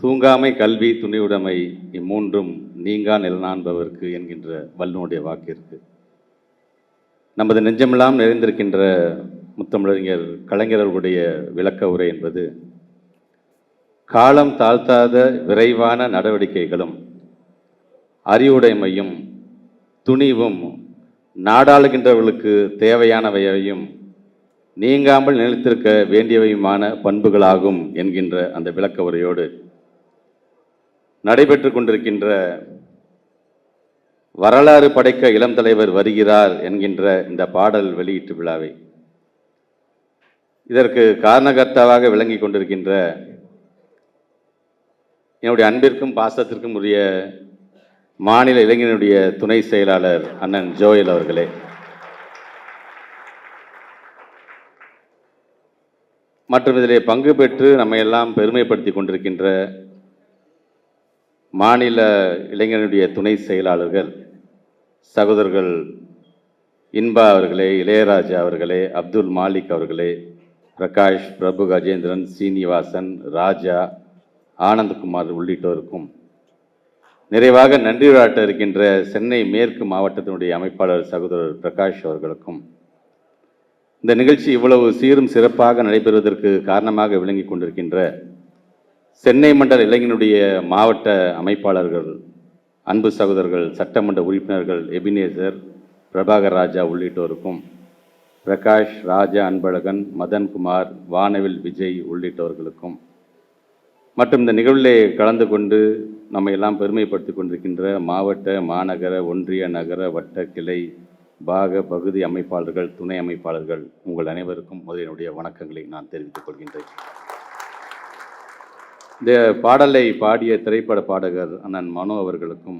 தூங்காமை, கல்வி, துணிவுடைமை இம்மூன்றும் நீங்கா நிலநாண்பவர்க்கு என்கின்ற வள்ளுவனுடைய வாக்கிற்கு நமது நெஞ்சமெல்லாம் நிறைந்திருக்கின்ற முத்தமிழறிஞர் கலைஞர்களுடைய விளக்க உரை என்பது காலம் தாழ்த்தாத விரைவான நடவடிக்கைகளும் அறிவுடைமையும் துணிவும் நாடாளுகின்றவர்களுக்கு தேவையானவையையும் நீங்காமல் நிலைத்திருக்க வேண்டியவையுமான பண்புகளாகும் என்கின்ற அந்த விளக்க உரையோடு நடைபெற்று கொண்டிருக்கின்ற வரலாறு படைக்க இளம் தலைவர் வருகிறார் என்கின்ற இந்த பாடல் வெளியீட்டு விழாவை இதற்கு காரணகர்த்தாவாக விளங்கி கொண்டிருக்கின்ற என்னுடைய அன்பிற்கும் பாசத்திற்கும் உரிய மாநில இளைஞனுடைய துணை செயலாளர் அண்ணன் ஜோயல் அவர்களே, மற்றும் இதிலே பங்கு பெற்று நம்மை எல்லாம் பெருமைப்படுத்தி கொண்டிருக்கின்ற மாநில இளைஞனுடைய துணை செயலாளர்கள் சகோதரர்கள் இன்பா அவர்களே, இளையராஜா அவர்களே, அப்துல் மாலிக் அவர்களே, பிரகாஷ், பிரபு, கஜேந்திரன், சீனிவாசன், ராஜா, ஆனந்த்குமார் உள்ளிட்டோருக்கும் நிறைவாக நன்றி விழாட்ட இருக்கின்ற சென்னை மேற்கு மாவட்டத்தினுடைய அமைப்பாளர் சகோதரர் பிரகாஷ் அவர்களுக்கும் இந்த நிகழ்ச்சி இவ்வளவு சீரும் சிறப்பாக நடைபெறுவதற்கு காரணமாக விளங்கி கொண்டிருக்கின்ற சென்னை மண்டல இளைஞனுடைய மாவட்ட அமைப்பாளர்கள், அன்பு சகோதரர்கள், சட்டமன்ற உறுப்பினர்கள் எபினேசர், பிரபாகர் ராஜா உள்ளிட்டோருக்கும், பிரகாஷ், ராஜா, அன்பழகன், மதன்குமார், வானவில் விஜய் உள்ளிட்டவர்களுக்கும், மற்றும் இந்த நிகழ்விலே கலந்து கொண்டு நம்மை எல்லாம் பெருமைப்படுத்தி கொண்டிருக்கின்ற மாவட்ட, மாநகர, ஒன்றிய, நகர, வட்ட, கிளை, பாக, பகுதி அமைப்பாளர்கள், துணை அமைப்பாளர்கள் உங்கள் அனைவருக்கும் முதலினுடைய வணக்கங்களை நான் தெரிவித்துக் கொள்கின்றேன். இந்த பாடலை பாடிய திரைப்பட பாடகர் அண்ணன் மனோ அவர்களுக்கும்,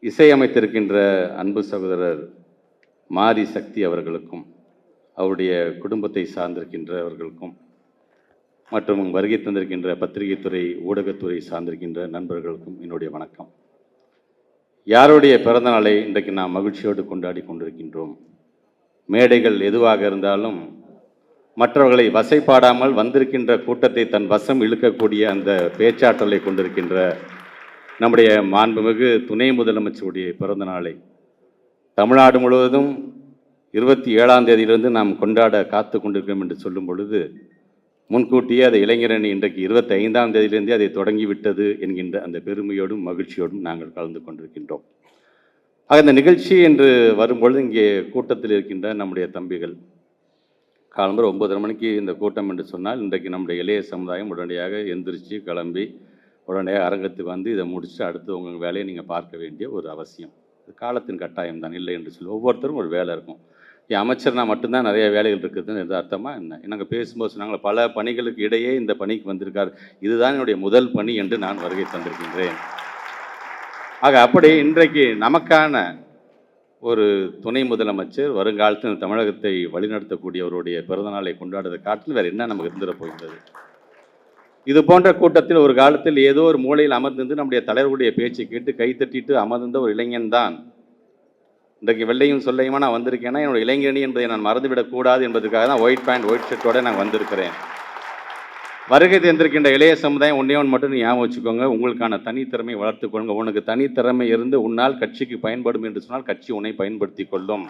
இசையமைத்திருக்கின்ற அன்பு சகோதரர் மாரி சக்தி அவர்களுக்கும், அவருடைய குடும்பத்தை சார்ந்திருக்கின்றவர்களுக்கும், மற்றும் வருகை தந்திருக்கின்ற பத்திரிகைத்துறை, ஊடகத்துறை சார்ந்திருக்கின்ற நண்பர்களுக்கும் என்னுடைய வணக்கம். யாருடைய பிறந்த நாளை இன்றைக்கு நாம் மகிழ்ச்சியோடு கொண்டாடி கொண்டிருக்கின்றோம். மேடைகள் எதுவாக இருந்தாலும் மற்றவர்களை வசைப்பாடாமல் வந்திருக்கின்ற கூட்டத்தை தன் வசம் இழுக்கக்கூடிய அந்த பேச்சாற்றலை கொண்டிருக்கின்ற நம்முடைய மாண்புமிகு துணை முதலமைச்சருடைய பிறந்த நாளை தமிழ்நாடு முழுவதும் 27ஆம் தேதியிலிருந்து நாம் கொண்டாட காத்து கொண்டிருக்கிறோம் என்று சொல்லும் பொழுது, முன்கூட்டியே அதை இளைஞரணி இன்றைக்கு 25ஆம் தேதியிலிருந்தே அதை தொடங்கிவிட்டது என்கின்ற அந்த பெருமையோடும் மகிழ்ச்சியோடும் நாங்கள் கலந்து கொண்டிருக்கின்றோம். ஆக இந்த நிகழ்ச்சி என்று வரும்பொழுது இங்கே கூட்டத்தில் இருக்கின்ற நம்முடைய தம்பிகள், காலம்பரம் 9:30 மணிக்கு இந்த கூட்டம் என்று சொன்னால், இன்றைக்கு நம்முடைய இளைய சமுதாயம் உடனடியாக எந்திரிச்சு கிளம்பி உடனடியாக அரங்கத்துக்கு வந்து இதை முடிச்சுட்டு அடுத்து உங்கள் வேலையை நீங்கள் பார்க்க வேண்டிய ஒரு அவசியம். இது காலத்தின் கட்டாயம் தான், இல்லை என்று சொல்லி ஒவ்வொருத்தரும் ஒரு வேலை இருக்கும். என் அமைச்சர்னா மட்டும்தான் நிறைய வேலைகள் இருக்குதுன்னு எது அர்த்தமாக என்ன? நாங்கள் பேசும்போது சொன்னாங்களே, பல பணிகளுக்கு இடையே இந்த பணிக்கு வந்திருக்கார், இதுதான் என்னுடைய முதல் பணி என்று நான் வருகை தந்திருக்கின்றேன். ஆக அப்படி இன்றைக்கு நமக்கான ஒரு துணை முதலமைச்சர், வருங்காலத்தில் தமிழகத்தை வழிநடத்தக்கூடியவருடைய பிறந்தநாளை கொண்டாடுவதை காட்டில் வேறு என்ன நமக்கு இருந்துட போகின்றது? இது போன்ற கூட்டத்தில் ஒரு காலத்தில் ஏதோ ஒரு மூலையில் அமர்ந்திருந்து நம்முடைய தலைவருடைய பேச்சை கேட்டு கைத்தட்டிட்டு அமர்ந்த ஒரு இளைஞன் தான் இன்றைக்கு வெள்ளையும் சொல்லையுமா நான் வந்திருக்கேன்னா, என்னோட இளைஞரணி என்பதை நான் மறந்துவிடக்கூடாது என்பதற்காக தான் ஒயிட் பேண்ட் ஒயிட் ஷர்ட்டோடு நான் வந்திருக்கிறேன். வருகை தேர்ந்திருக்கின்ற இளைய சமுதாயம் ஒன்றே மட்டும் ஞாபகம் வச்சுக்கோங்க, உங்களுக்கான தனித்திறமை வளர்த்துக்கொள்ளுங்க. உனக்கு தனித்திறமை இருந்து உன்னால் கட்சிக்கு பயன்படும் என்று சொன்னால் கட்சி உன்னை பயன்படுத்தி கொள்ளும்.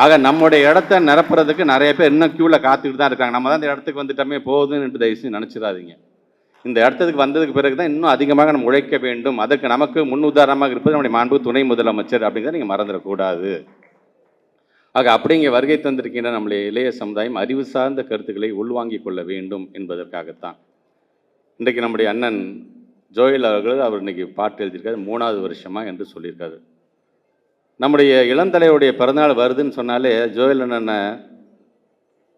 ஆக நம்முடைய இடத்த நிரப்புறதுக்கு நிறைய பேர் இன்னும் க்யூவில் காத்துக்கிட்டு தான் இருக்காங்க. நம்ம தான் இந்த இடத்துக்கு வந்துட்டோமே போகுதுன்னு என்று தயவுசெய்து நினச்சிடாதீங்க. இந்த இடத்துக்கு வந்ததுக்கு பிறகு தான் இன்னும் அதிகமாக நம்ம உழைக்க வேண்டும். அதற்கு நமக்கு முன் உதாரணமாக இருப்பது நம்முடைய மாண்பு துணை முதலமைச்சர் அப்படிங்கிறத நீங்கள் மறந்துடக்கூடாது. ஆக அப்படிங்க வருகை தந்திருக்கின்ற நம்முடைய இளைய சமுதாயம் அறிவு சார்ந்த கருத்துக்களை உள்வாங்கிக் கொள்ள வேண்டும் என்பதற்காகத்தான் இன்றைக்கு நம்முடைய அண்ணன் ஜோயல் அவர்கள் இன்னைக்கு பாட்டு எழுதியிருக்காரு, 3வது வருஷமாக என்று சொல்லியிருக்காரு. நம்முடைய இளந்தலைவருடைய பிறந்தநாள் வருதுன்னு சொன்னாலே ஜோயல் அண்ணனை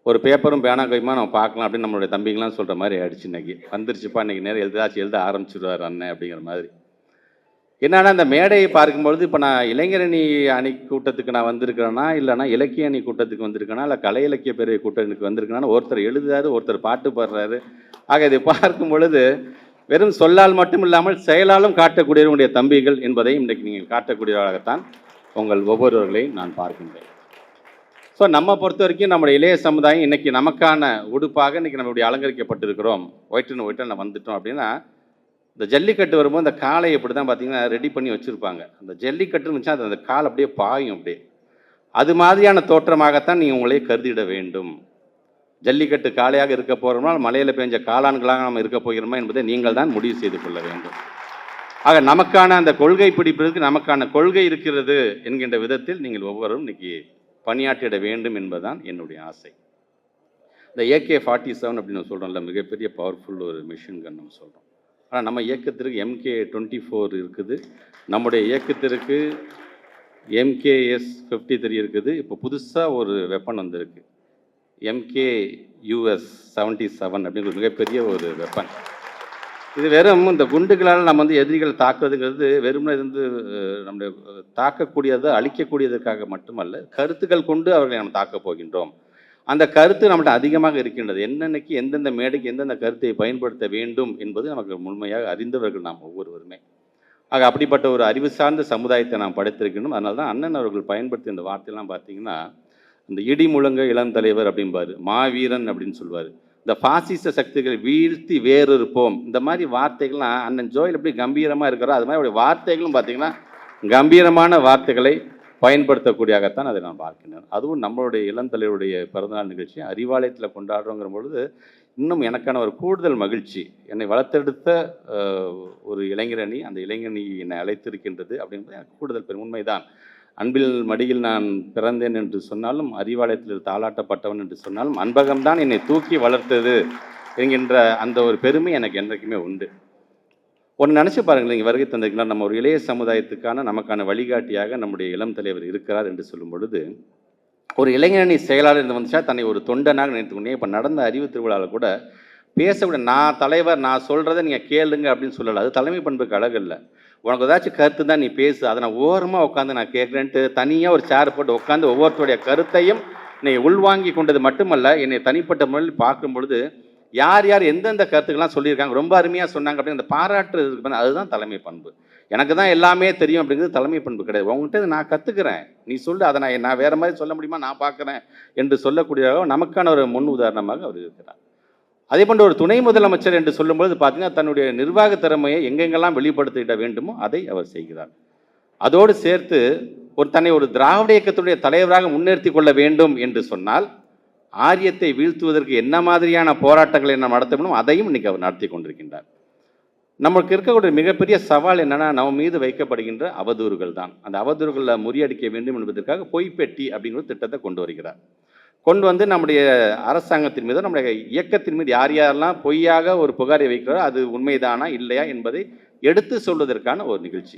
ஒரு பேப்பரும் பேனா கைமா நம்ம பார்க்கலாம் அப்படின்னு நம்மளுடைய தம்பிங்களாம் சொல்கிற மாதிரி ஆயிடுச்சு. இன்றைக்கி வந்துருச்சுப்பா, இன்றைக்கி நேரம் எழுத ஆரம்பிச்சிடுவார் அண்ணன் அப்படிங்கிற மாதிரி. என்னன்னா, இந்த மேடையை பார்க்கும்பொழுது இப்போ நான் இளைஞரணி அணி கூட்டத்துக்கு நான் வந்திருக்கிறேன்னா, இல்லைனா இலக்கிய அணி கூட்டத்துக்கு வந்திருக்கேனா, இல்லை கலை இலக்கிய பேரவை கூட்டத்துக்கு வந்திருக்கேன்னா, ஒருத்தர் எழுதுறாரு, ஒருத்தர் பாட்டு பாடுறாரு. ஆக இதை பார்க்கும் பொழுது வெறும் சொல்லால் மட்டும் இல்லாமல் செயலாலும் காட்டக்கூடியவருடைய தம்பிகள் என்பதையும் இன்றைக்கு நீங்கள் காட்டக்கூடியவர்களாகத்தான் உங்கள் ஒவ்வொருவர்களையும் நான் பார்க்கின்றேன். ஸோ நம்ம பொறுத்த வரைக்கும் நம்முடைய இளைய சமுதாயம் இன்றைக்கி நமக்கான உடுப்பாக இன்றைக்கி நம்மளுடைய அலங்கரிக்கப்பட்டிருக்கிறோம். ஒயிட்டுன்னு நான் வந்துட்டோம் அப்படின்னா, இந்த ஜல்லிக்கட்டு வரும்போது அந்த காளை இப்படி தான் பார்த்தீங்கன்னா ரெடி பண்ணி வச்சுருப்பாங்க. அந்த ஜல்லிக்கட்டுன்னு இருந்துச்சுன்னா அது அந்த கால் அப்படியே பாயும் அப்படியே. அது மாதிரியான தோற்றமாகத்தான் நீங்கள் உங்களே கருதிட வேண்டும். ஜல்லிக்கட்டு காளையாக இருக்க போகிறோம்னா மலையில் பெஞ்ச காளான்களாக நாம் இருக்க போகிறோமா என்பதை நீங்கள் தான் முடிவு செய்து கொள்ள வேண்டும். ஆக நமக்கான அந்த கொள்கை பிடிப்பதற்கு நமக்கான கொள்கை இருக்கிறது என்கின்ற விதத்தில் நீங்கள் ஒவ்வொருவரும் இன்னைக்கு பணியாற்றிட வேண்டும் என்பதுதான் என்னுடைய ஆசை. இந்த AK-47 அப்படின்னு சொல்கிறோம்ல, மிகப்பெரிய பவர்ஃபுல் ஒரு மிஷின் கன் நம்ம சொல்கிறோம். ஆனால் நம்ம இயக்கத்திற்கு MK-24 இருக்குது, நம்முடைய இயக்கத்திற்கு MKS-53 இருக்குது. இப்போ புதுசாக ஒரு வெப்பன் வந்திருக்கு, MKUS-77 அப்படிங்கிற மிகப்பெரிய ஒரு வெப்பன். இது வெறும் இந்த குண்டுகளால் நம்ம வந்து எதிரிகளை தாக்குறதுங்கிறது வெறும் இது நம்முடைய தாக்கக்கூடியதை அழிக்கக்கூடியதற்காக மட்டுமல்ல, கருத்துக்கள் கொண்டு அவர்களை நம்ம தாக்கப் போகின்றோம். அந்த கருத்து நம்மகிட்ட அதிகமாக இருக்கின்றது. என்னென்னைக்கு எந்தெந்த மேடைக்கு எந்தெந்த கருத்தை பயன்படுத்த வேண்டும் என்பது நமக்கு முழுமையாக அறிந்தவர்கள் நாம் ஒவ்வொருவருமே. ஆக அப்படிப்பட்ட ஒரு அறிவு சார்ந்த சமுதாயத்தை நாம் படைத்திருக்கணும். அதனால தான் அண்ணன் அவர்கள் பயன்படுத்திய இந்த வார்த்தையெல்லாம் பார்த்தீங்கன்னா, இந்த இடி முழங்க இளம் தலைவர் அப்படிம்பாரு, மாவீரன் அப்படின்னு சொல்லுவார். இந்த பாசிச சக்திகளை வீழ்த்தி வேறிருப்போம், இந்த மாதிரி வார்த்தைகள்லாம் அண்ணன் ஜோயில் எப்படி கம்பீரமாக இருக்கிறோம், அது மாதிரி அவருடைய வார்த்தைகளும் பார்த்தீங்கன்னா கம்பீரமான வார்த்தைகளை பயன்படுத்தக்கூடியதாகத்தான் அதை நான் பார்க்கின்றேன். அதுவும் நம்மளுடைய இளந்தலைவருடைய பிறந்தநாள் நிகழ்ச்சி அறிவாலயத்தில் கொண்டாடுறோங்கிற பொழுது இன்னும் எனக்கான ஒரு கூடுதல் மகிழ்ச்சி. என்னை வளர்த்தெடுத்த ஒரு இளைஞரணி, அந்த இளைஞரணி என்னை அழைத்திருக்கின்றது அப்படின்றது எனக்கு கூடுதல் பெரும் உண்மைதான். அன்பில் மடியில் நான் பிறந்தேன் என்று சொன்னாலும், அறிவாலயத்தில் தாளாட்டப்பட்டவன் என்று சொன்னாலும், அன்பகம்தான் என்னை தூக்கி வளர்த்தது என்கின்ற அந்த ஒரு பெருமை எனக்கு என்றைக்குமே உண்டு. ஒன்று நினச்சி பாருங்களேன், இங்கே வருகை தந்திருக்கலாம், நம்ம ஒரு இளைய சமுதாயத்துக்கான நமக்கான வழிகாட்டியாக நம்முடைய இளம் தலைவர் இருக்கிறார் என்று சொல்லும் பொழுது, ஒரு இளைஞரணி செயலாளர் இருந்து வந்துச்சா தன்னை ஒரு தொண்டனாக நினைத்துக்கொண்டே. இப்போ நடந்த அறிவு திருவிழாவில் கூட பேசக்கூட நான் தலைவர், நான் சொல்கிறத நீங்கள் கேளுங்க அப்படின்னு சொல்லலை. அது தலைமை பண்புக்கு அழகு இல்லை. உனக்கு ஏதாச்சும் கருத்து தான் நீ பேசு, அதை நான் ஓரமாக உட்காந்து நான் கேட்குறேன்ட்டு தனியாக ஒரு சேர் போட்டு உட்காந்து ஒவ்வொருத்தருடைய கருத்தையும் என்னை உள்வாங்கி கொண்டது மட்டுமல்ல, என்னை தனிப்பட்ட முறையில் பார்க்கும் பொழுது யார் யார் எந்தெந்த கருத்துக்கெல்லாம் சொல்லியிருக்காங்க, ரொம்ப அருமையாக சொன்னாங்க அப்படின்னு அந்த பாராட்டுறதுக்கு அதுதான் தலைமை பண்பு. எனக்கு தான் எல்லாமே தெரியும் அப்படிங்கிறது தலைமை பண்பு கிடையாது. உங்கள்கிட்ட நான் கற்றுக்கிறேன், நீ சொல்லு, அதை நான் வேறு மாதிரி சொல்ல முடியுமா, நான் பார்க்குறேன் என்று சொல்லக்கூடிய நமக்கான ஒரு முன் உதாரணமாக அவர் இருக்கிறார். அதே போன்ற ஒரு துணை முதலமைச்சர் என்று சொல்லும்போது பார்த்தீங்கன்னா தன்னுடைய நிர்வாக திறமையை எங்கெங்கெல்லாம் வெளிப்படுத்திட வேண்டுமோ அதை அவர் செய்கிறார். அதோடு சேர்த்து தன்னை ஒரு திராவிட இயக்கத்துடைய தலைவராக முன்னிறுத்தி கொள்ள வேண்டும் என்று சொன்னால் ஆரியத்தை வீழ்த்துவதற்கு என்ன மாதிரியான போராட்டங்களை நாம் நடத்த வேண்டும் அதையும் இன்னைக்கு அவர் நடத்தி கொண்டிருக்கின்றார். நமக்கு இருக்கக்கூடிய மிகப்பெரிய சவால் என்னன்னா, நம்ம மீது வைக்கப்படுகின்ற அவதூறுகள் தான். அந்த அவதூறுகளை முறியடிக்க வேண்டும் என்பதற்காக பொய்ப்பெட்டி அப்படிங்கிற திட்டத்தை கொண்டு வருகிறார். கொண்டு வந்து நம்முடைய அரசாங்கத்தின் மீது, நம்முடைய இயக்கத்தின் மீது யார் யாரெல்லாம் பொய்யாக ஒரு புகாரை வைக்கிறாரோ அது உண்மைதானா இல்லையா என்பதை எடுத்து சொல்வதற்கான ஒரு நிகழ்ச்சி.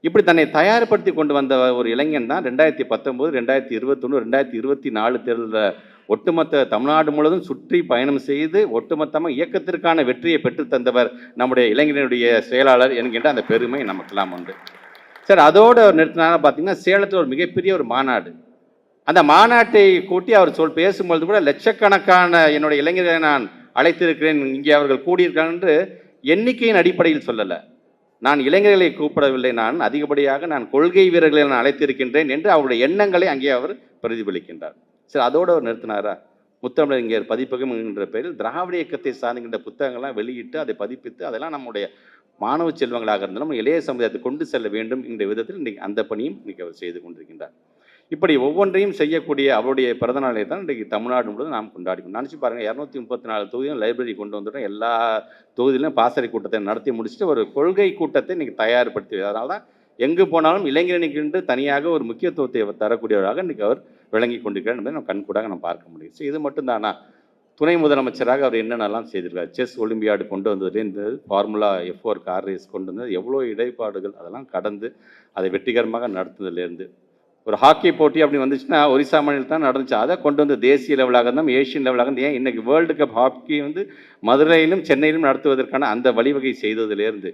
இப்படி தன்னை தயார்படுத்தி கொண்டு வந்த ஒரு இளைஞன் தான் 2019, 2021, 2024 தேர்தலில் ஒட்டுமொத்த தமிழ்நாடு முழுவதும் சுற்றி பயணம் செய்து ஒட்டுமொத்தமாக இயக்கத்திற்கான வெற்றியை பெற்றுத்தந்தவர் நம்முடைய இளைஞனுடைய செயலாளர் என்கின்ற அந்த பெருமை நமக்கெல்லாம் உண்டு. சார், அதோடு நிறுத்தினாலும் பார்த்தீங்கன்னா சேலத்தில் ஒரு மிகப்பெரிய ஒரு மாநாடு. அந்த மாநாட்டை கூட்டி அவர் பேசும்பொழுது கூட லட்சக்கணக்கான என்னுடைய இளைஞர்களை நான் அழைத்திருக்கிறேன், இங்கே அவர்கள் கூடியிருக்காங்க என்று எண்ணிக்கையின் அடிப்படையில் சொல்லலை. நான் இளைஞர்களை கூப்பிடவில்லை, நான் அதிகப்படியாக நான் கொள்கை வீரர்களை நான் அழைத்திருக்கின்றேன் என்று அவருடைய எண்ணங்களை அங்கே அவர் பிரதிபலிக்கின்றார். சரி, அதோடு அவர் நிறுத்தினாரா? முத்தமிழறிஞர் பதிப்பகம் என்கின்ற பெயரில் திராவிட இயக்கத்தை சார்ந்த புத்தகங்கள்லாம் வெளியிட்டு அதை பதிப்பித்து அதெல்லாம் நம்முடைய மாணவ செல்வங்களாக இருந்தாலும் இளைய சமுதாயத்தை கொண்டு செல்ல வேண்டும் என்ற விதத்தில் இன்றைக்கு அந்த பணியும் இன்றைக்கி அவர் செய்து கொண்டிருக்கின்றார். இப்படி ஒவ்வொன்றையும் செய்யக்கூடிய அவருடைய பிறந்தநாளை தான் இன்றைக்கு தமிழ்நாடு முழுவதும் நாம் கொண்டாடிக்கணும். நினச்சி பாருங்கள், 234 தொகுதியும் லைப்ரரி கொண்டு வந்துட்டோம். எல்லா தொகுதியிலும் பாசறை கூட்டத்தை நடத்தி முடிச்சுட்டு ஒரு கொள்கை கூட்டத்தை இன்றைக்கி தயார்படுத்தி, அதனால தான் எங்கு போனாலும் இளைஞரணிக்கு தனியாக ஒரு முக்கியத்துவத்தை தரக்கூடியவராக இன்றைக்கி அவர் விளங்கி கொண்டிருக்கிறார் என்பதை நம்ம கண்கூடாக நம்ம பார்க்க முடியும். ஸோ இது மட்டும்தானா? துணை முதலமைச்சராக அவர் என்னென்னலாம் செய்திருக்கார்? செஸ் ஒலிம்பியாடு கொண்டு வந்ததுலேருந்து ஃபார்முலா F4 கார் ரேஸ் கொண்டு வந்தது, எவ்வளோ இடைப்பாடுகள் அதெல்லாம் கடந்து அதை வெற்றிகரமாக நடத்துனதுலேருந்து ஒரு ஹாக்கி போட்டி அப்படி வந்துச்சுன்னா ஒரிசா மாநிலத்தில் தான் நடந்துச்சு. அதை கொண்டு வந்து தேசிய லெவலாக இருந்தால் ஏஷியன் லெவலாக இருந்தால் ஏன் இன்றைக்கி வேர்ல்டு கப் ஹாக்கி மதுரையிலும் சென்னையிலும் நடத்துவதற்கான அந்த வழிவகை செய்ததுலேருந்து,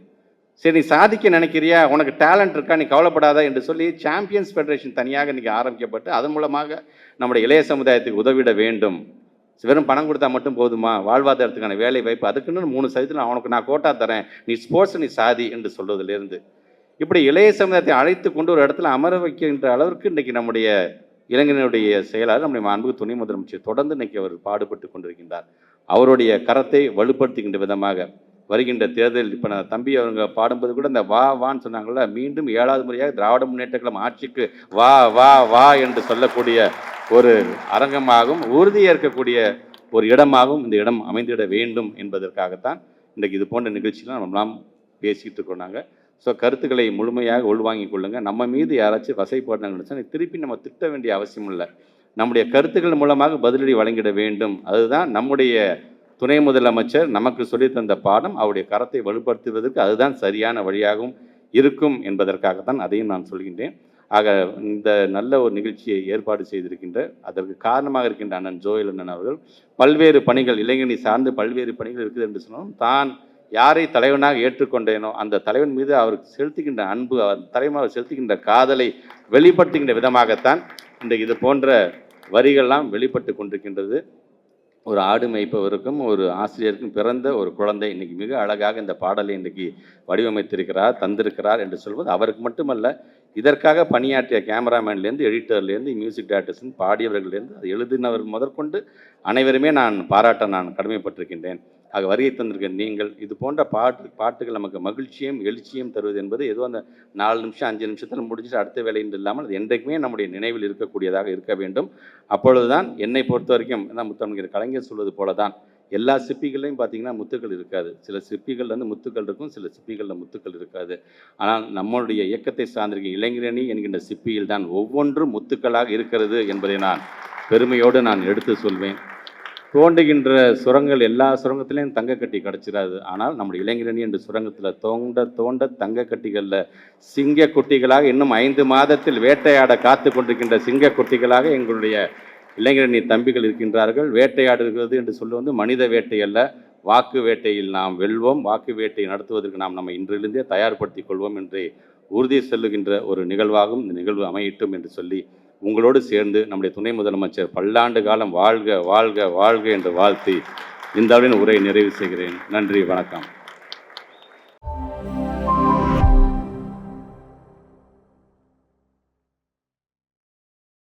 சரி நீ சாதிக்க நினைக்கிறியா, உனக்கு டேலண்ட் இருக்கா, நீ கவலைப்படாதா என்று சொல்லி சாம்பியன்ஸ் ஃபெடரேஷன் தனியாக இன்றைக்கி ஆரம்பிக்கப்பட்டு அதன் மூலமாக நம்முடைய இளைய சமுதாயத்துக்கு உதவிட வேண்டும். வெறும் பணம் கொடுத்தா மட்டும் போதுமா, வாழ்வாதாரத்துக்கான வேலை வாய்ப்பு அதுக்குன்னு 3% அவனுக்கு நான் கோட்டா தரேன், நீ ஸ்போர்ட்ஸ் நீ சாதி என்று சொல்வதிலிருந்து இப்படி இளைய சமுதாயத்தை அழைத்து கொண்டு ஒரு இடத்துல அமர வைக்கின்ற அளவிற்கு இன்றைக்கி நம்முடைய இளைஞனுடைய செயலாளர் நம்முடைய மாண்புமிகு துணை முதலமைச்சர் தொடர்ந்து இன்றைக்கி அவர் பாடுபட்டு கொண்டிருக்கின்றார். அவருடைய கரத்தை வலுப்படுத்துகின்ற விதமாக வருகின்ற தேர்தல் இப்போ நான் தம்பி அவங்க பாடும்போது கூட இந்த வா வான்னு சொன்னாங்கள்ல, மீண்டும் 7வது முறையாக திராவிட முன்னேற்ற கழகம் ஆட்சிக்கு வா வா வா என்று சொல்லக்கூடிய ஒரு அரங்கமாகவும் உறுதியேற்கக்கூடிய ஒரு இடமாகவும் இந்த இடம் அமைந்திட வேண்டும் என்பதற்காகத்தான் இன்றைக்கு இது போன்ற நிகழ்ச்சியெலாம் நம்மளாம் பேசிகிட்டு இருக்கோம் நாங்கள். ஸோ கருத்துக்களை முழுமையாக உள்வாங்கிக் கொள்ளுங்கள். நம்ம மீது யாராச்சும் வசைப்பாடுனாங்கன்னு நினச்சா திருப்பி நம்ம திட்ட வேண்டிய அவசியம் இல்லை. நம்முடைய கருத்துக்கள் மூலமாக பதிலடி வழங்கிட வேண்டும். அதுதான் நம்முடைய துணை முதலமைச்சர் நமக்கு சொல்லித்தந்த பாடம். அவருடைய கரத்தை வலுப்படுத்துவதற்கு அதுதான் சரியான வழியாகவும் இருக்கும் என்பதற்காகத்தான் அதையும் நான் சொல்கின்றேன். ஆக இந்த நல்ல ஒரு நிகழ்ச்சியை ஏற்பாடு செய்திருக்கின்ற, அதற்கு காரணமாக இருக்கின்ற அண்ணன் ஜோயல் அண்ணன் அவர்கள் பல்வேறு பணிகள், இளைஞனை சார்ந்து பல்வேறு பணிகள் இருக்குது என்று சொன்னாலும், தான் யாரை தலைவனாக ஏற்றுக்கொண்டேனோ அந்த தலைவன் மீது அவருக்கு செலுத்துகின்ற அன்பு, தலைவன் செலுத்துகின்ற காதலை வெளிப்படுத்துகின்ற விதமாகத்தான் இன்றைக்கு இது போன்ற வரிகள்லாம் வெளிப்பட்டு கொண்டிருக்கின்றது. ஒரு ஆடு மேய்ப்பவருக்கும் ஒரு ஆசிரியருக்கும் பிறந்த ஒரு குழந்தை இன்றைக்கி மிக அழகாக இந்த பாடலை இன்றைக்கி வடிவமைத்திருக்கிறார், தந்திருக்கிறார் என்று சொல்வது அவருக்கு மட்டுமல்ல, இதற்காக பணியாற்றிய கேமராமேன்லேருந்து, எடிட்டர்லேருந்து, மியூசிக் டைரக்டர்ஸ்லேருந்து, பாடியவர்கள்லேருந்து, அது எழுதினவர் முதற்கொண்டு அனைவருமே நான் பாராட்ட நான் கடமைப்பட்டிருக்கின்றேன். ஆக வருகை தந்திருக்க நீங்கள் இது போன்ற பாட்டுகள் நமக்கு மகிழ்ச்சியும் எழுச்சியும் தருவது என்பது ஏதோ அந்த 4 நிமிஷம் 5 நிமிஷத்தில் முடிச்சுட்டு அடுத்த வேலை என்று இல்லாமல் அது என்றைக்குமே நம்முடைய நினைவில் இருக்கக்கூடியதாக இருக்க வேண்டும். அப்பொழுதுதான் என்னை பொறுத்த வரைக்கும் முத்தமிழர் கலைஞர் சொல்வது போல தான் எல்லா சிப்பிகள்லையும் பார்த்தீங்கன்னா முத்துக்கள் இருக்காது. சில சிப்பிகள் வந்து முத்துக்கள் இருக்கும், சில சிப்பிகளில் முத்துக்கள் இருக்காது. ஆனால் நம்மளுடைய இயக்கத்தை சார்ந்திருக்க இளைஞரணி என்கின்ற சிப்பியில் தான் ஒவ்வொன்றும் முத்துக்களாக இருக்கிறது என்பதை நான் பெருமையோடு நான் எடுத்து சொல்வேன். தோண்டுகின்ற சுரங்கள் எல்லா சுரங்கத்திலையும் தங்கக்கட்டி கிடச்சிடாது. ஆனால் நம்முடைய இளைஞரணி என்ற சுரங்கத்தில் தோண்ட தோண்ட தங்கக்கட்டிகளில் சிங்க குட்டிகளாக இன்னும் 5 மாதத்தில் வேட்டையாட காத்து கொண்டிருக்கின்ற சிங்க குட்டிகளாக எங்களுடைய இளைஞரணி தம்பிகள் இருக்கின்றார்கள். வேட்டையாடுகிறது என்று சொல்லுவது மனித வேட்டை அல்ல, வாக்கு வேட்டையில் நாம் வெல்வோம். வாக்கு வேட்டையை நடத்துவதற்கு நாம் நம்ம இன்றிலிருந்தே தயார்படுத்திக் கொள்வோம் என்று உறுதி சொல்லுகின்ற ஒரு நிகழ்வாகவும் இந்த நிகழ்வு அமையட்டும் என்று சொல்லி உங்களோடு சேர்ந்து நம்முடைய துணை முதலமைச்சர் பல்லாண்டு காலம் வாழ்க வாழ்க வாழ்க என்று வாழ்த்தி இந்த அளவின் உரையை நிறைவு செய்கிறேன். நன்றி, வணக்கம்.